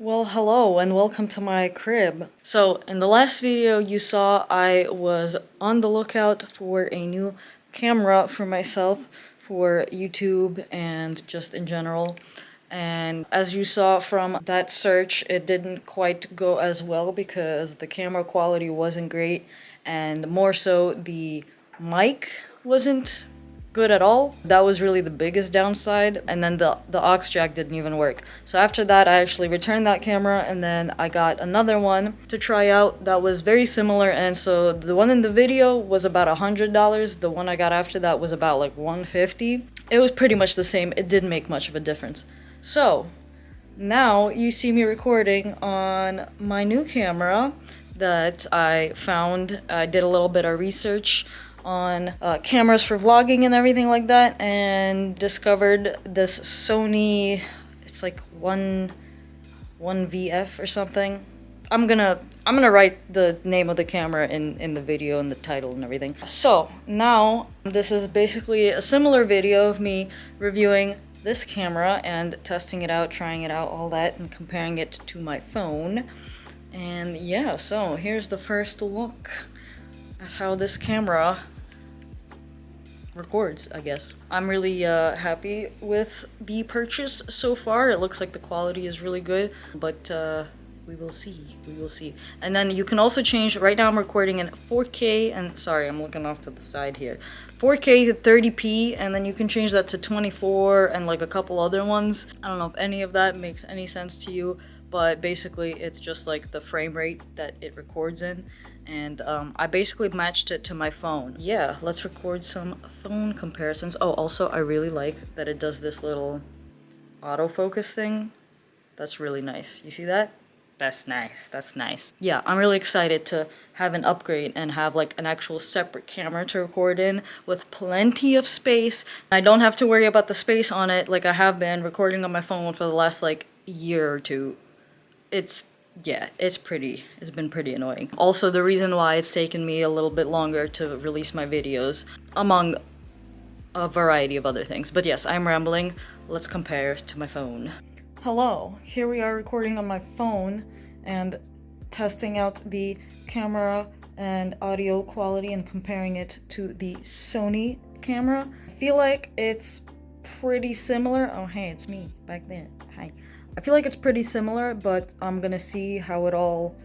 Well, hello and welcome to my crib. So, in the last video you saw, I was on the lookout for a new camera for myself for YouTube and just in general. And as you saw from that search, it didn't quite go as well because the camera quality wasn't great, and more so the mic wasn't good at all. That was really the biggest downside, and then the aux jack didn't even work. So after that, I actually returned that camera, and then I got another one to try out that was very similar. And so the one in the video was about $100. The one I got after that was about like $150. It was pretty much the same. It didn't make much of a difference. So now you see me recording on my new camera that I found. I did a little bit of research on cameras for vlogging and everything like that, and discovered this Sony, it's like 1F or something. I'm gonna write the name of the camera in the video and the title and everything. So now this is basically a similar video of me reviewing this camera and testing it out, trying it out, all that, and comparing it to my phone. And yeah, so here's the first look at how this camera records, I guess. I'm really happy with the purchase so far. It looks like the quality is really good, but we will see. And then you can also change. Right now I'm recording in 4K, and sorry, I'm looking off to the side here. 4K to 30p, and then you can change that to 24 and like a couple other ones. I don't know if any of that makes any sense to you, but basically it's just like the frame rate that it records in. And I basically matched it to my phone. Yeah, let's record some phone comparisons. Oh, also I really like that it does this little autofocus thing. That's really nice. You see that? That's nice. Yeah, I'm really excited to have an upgrade and have like an actual separate camera to record in with plenty of space. I don't have to worry about the space on it like I have been recording on my phone for the last like year or two. It's been pretty annoying. Also, the reason why it's taken me a little bit longer to release my videos, among a variety of other things. But yes, I'm rambling. Let's compare to my phone. Hello, here we are recording on my phone and testing out the camera and audio quality and comparing it to the Sony camera. I feel like it's pretty similar. Oh, hey, it's me back there. Hi. I feel like it's pretty similar, but I'm gonna see how it all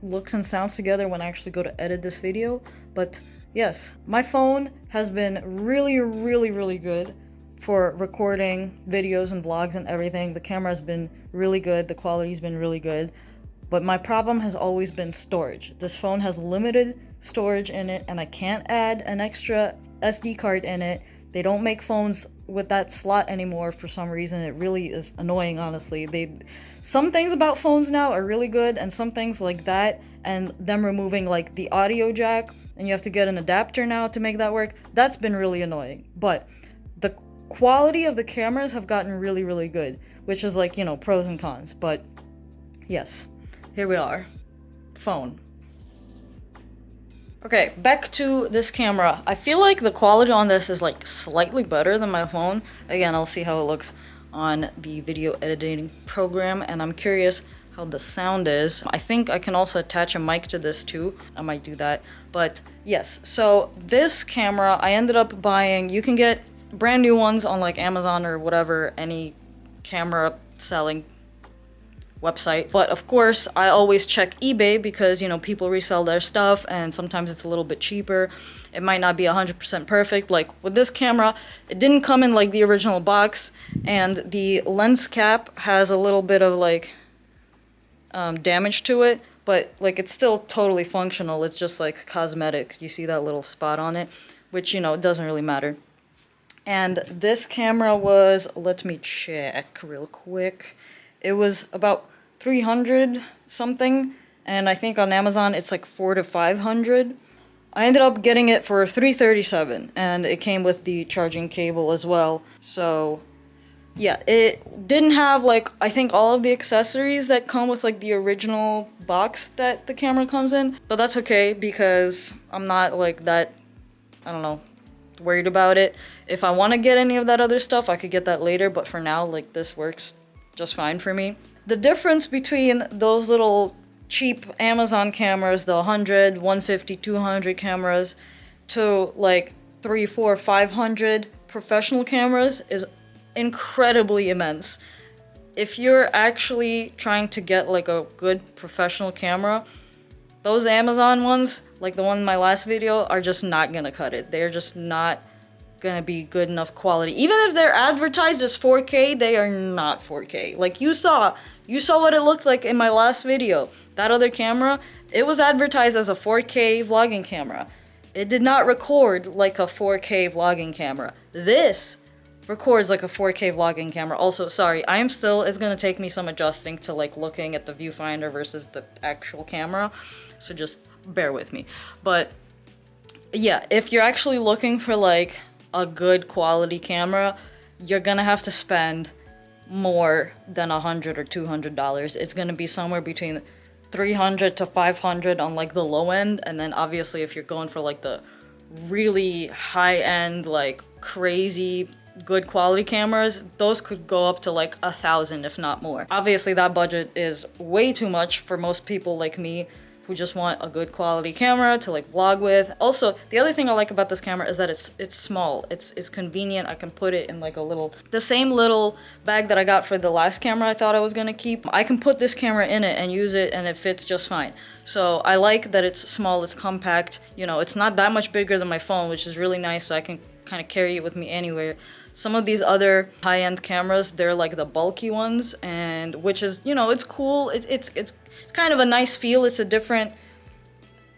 looks and sounds together when I actually go to edit this video. But yes, my phone has been really good for recording videos and vlogs and everything. The camera has been really good, the quality's been really good, but my problem has always been storage. This phone has limited storage in it, and I can't add an extra SD card in it. They don't make phones with that slot anymore for some reason. It really is annoying, honestly. Some things about phones now are really good, and some things like that, and them removing like the audio jack, and you have to get an adapter now to make that work. That's been really annoying. But the quality of the cameras have gotten really good, which is like, you know, pros and cons. But yes, here we are. Phone. Okay, back to this camera. I feel like the quality on this is like slightly better than my phone. Again, I'll see how it looks on the video editing program, and I'm curious how the sound is. I think I can also attach a mic to this too. I might do that. But yes, so this camera I ended up buying. You can get brand new ones on like Amazon or whatever, any camera selling website. But of course, I always check eBay because, you know, people resell their stuff and sometimes it's a little bit cheaper. It might not be 100% perfect. Like with this camera, it didn't come in like the original box, and the lens cap has a little bit of like damage to it, but like it's still totally functional. It's just like cosmetic. You see that little spot on it, which, you know, it doesn't really matter. And this camera was, let me check real quick. It was about 300 something, and I think on Amazon it's like 400 to 500. I ended up getting it for $337, and it came with the charging cable as well. So yeah, it didn't have like, I think, all of the accessories that come with like the original box that the camera comes in, but that's okay because I'm not like that, I don't know, worried about it. If I want to get any of that other stuff, I could get that later, but for now, like, this works just fine for me. The difference between those little cheap Amazon cameras, the 100, 150, 200 cameras, to like 3, 4, 500 professional cameras is incredibly immense. If you're actually trying to get like a good professional camera, those Amazon ones, like the one in my last video, are just not gonna cut it. They're just not gonna be good enough quality. Even if they're advertised as 4K, they are not 4K. Like you saw what it looked like in my last video. That other camera, it was advertised as a 4K vlogging camera. It did not record like a 4K vlogging camera. This records like a 4K vlogging camera. Also, sorry, it's gonna take me some adjusting to like looking at the viewfinder versus the actual camera. So just bear with me. But yeah, if you're actually looking for like a good quality camera, you're gonna have to spend more than $100 or $200. It's gonna be somewhere between $300 to $500 on like the low end, and then obviously if you're going for like the really high end, like crazy good quality cameras, those could go up to like $1,000 if not more. Obviously that budget is way too much for most people like me who just want a good quality camera to like vlog with. Also, the other thing I like about this camera is that it's small. It's convenient. I can put it in like the same little bag that I got for the last camera I thought I was gonna keep. I can put this camera in it and use it and it fits just fine. So I like that it's small, it's compact. You know, it's not that much bigger than my phone, which is really nice, so I can kind of carry it with me anywhere. Some of these other high-end cameras, they're like the bulky ones, and which is, you know, it's cool. It's kind of a nice feel. It's a different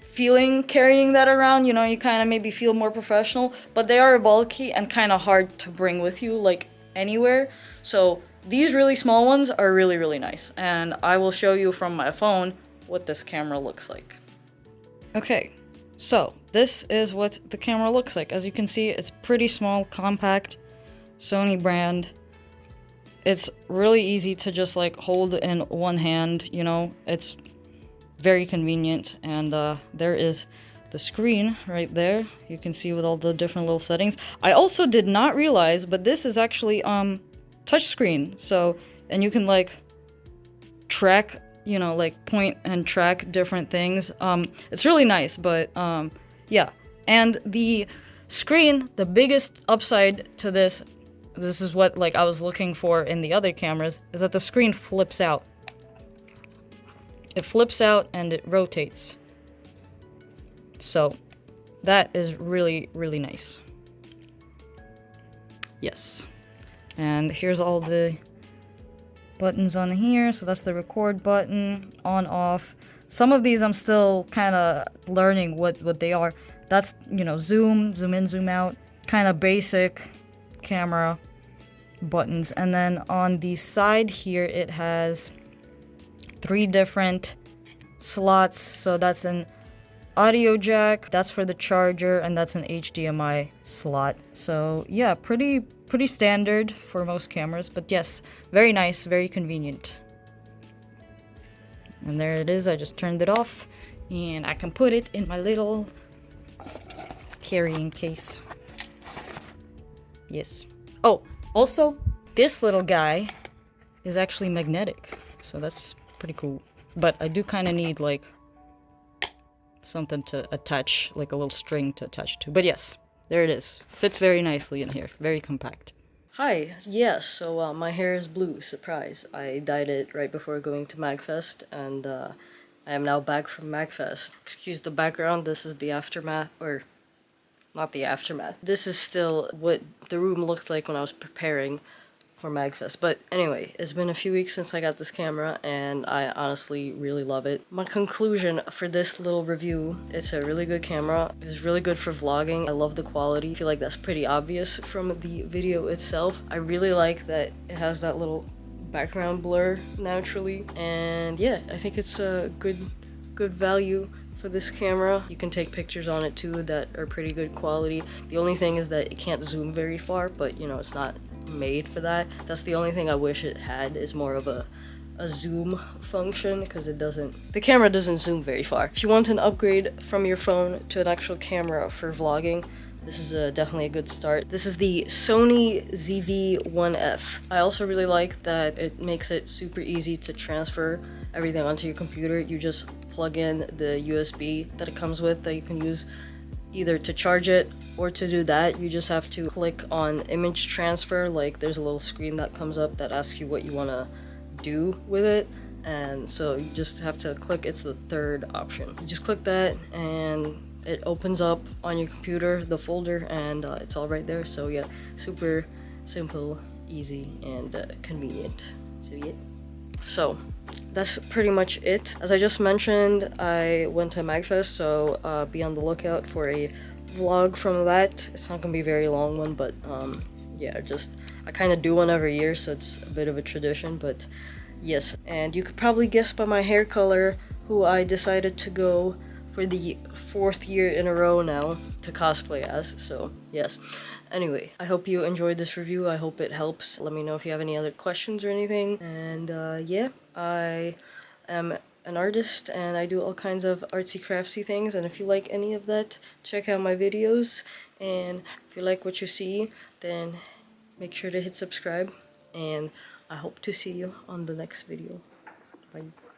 feeling carrying that around. You know, you kind of maybe feel more professional, but they are bulky and kind of hard to bring with you like anywhere. So these really small ones are really, really nice, and I will show you from my phone what this camera looks like. Okay, so this is what the camera looks like. As you can see, it's pretty small, compact, Sony brand. It's really easy to just like hold in one hand, you know, it's very convenient. And there is the screen right there. You can see with all the different little settings. I also did not realize, but this is actually touch screen. So, and you can like track, you know, like point and track different things. It's really nice, but yeah. And the screen, the biggest upside to this is what like I was looking for in the other cameras, is that the screen flips out. It flips out and it rotates. So that is really, really nice. Yes. And here's all the buttons on here. So that's the record button, on, off. Some of these I'm still kind of learning what they are. That's, you know, zoom in, zoom out, kind of basic camera buttons. And then on the side here, it has 3 different slots. So that's an audio jack, that's for the charger, and that's an HDMI slot. So yeah, pretty standard for most cameras, but yes, very nice, very convenient. And there it is. I just turned it off and I can put it in my little carrying case. Yes. Oh, also, this little guy is actually magnetic, so that's pretty cool. But I do kind of need like something to attach, like a little string to attach to. But yes, there it is. Fits very nicely in here. Very compact. Hi. Yes. So my hair is blue. Surprise! I dyed it right before going to MagFest, and I am now back from MagFest. Excuse the background. This is the aftermath, or not the aftermath. This is still what the room looked like when I was preparing for MagFest. But anyway, it's been a few weeks since I got this camera, and I honestly really love it. My conclusion for this little review: it's a really good camera. It's really good for vlogging. I love the quality. I feel like that's pretty obvious from the video itself. I really like that it has that little background blur naturally, and yeah, I think it's a good value for this camera. You can take pictures on it too that are pretty good quality. The only thing is that it can't zoom very far, but you know, it's not made for that. That's the only thing I wish it had, is more of a zoom function, because the camera doesn't zoom very far. If you want an upgrade from your phone to an actual camera for vlogging, this is definitely a good start. This is the Sony ZV-1F. I also really like that it makes it super easy to transfer everything onto your computer. You just plug in the USB that it comes with that you can use either to charge it or to do that. You just have to click on image transfer. Like there's a little screen that comes up that asks you what you want to do with it, and so you just have to click, it's the third option. You just click that and it opens up on your computer the folder, and it's all right there. So yeah, super simple, easy, and convenient. So yeah, so that's pretty much it. As I just mentioned, I went to MagFest, so be on the lookout for a vlog from that. It's not gonna be a very long one, but yeah, just I kind of do one every year, so it's a bit of a tradition. But yes, and you could probably guess by my hair color who I decided to go for the 4th year in a row now to cosplay as. So yes, anyway, I hope you enjoyed this review. I hope it helps. Let me know if you have any other questions or anything. And yeah, I am an artist and I do all kinds of artsy craftsy things, and if you like any of that, check out my videos. And if you like what you see, then make sure to hit subscribe, and I hope to see you on the next video. Bye.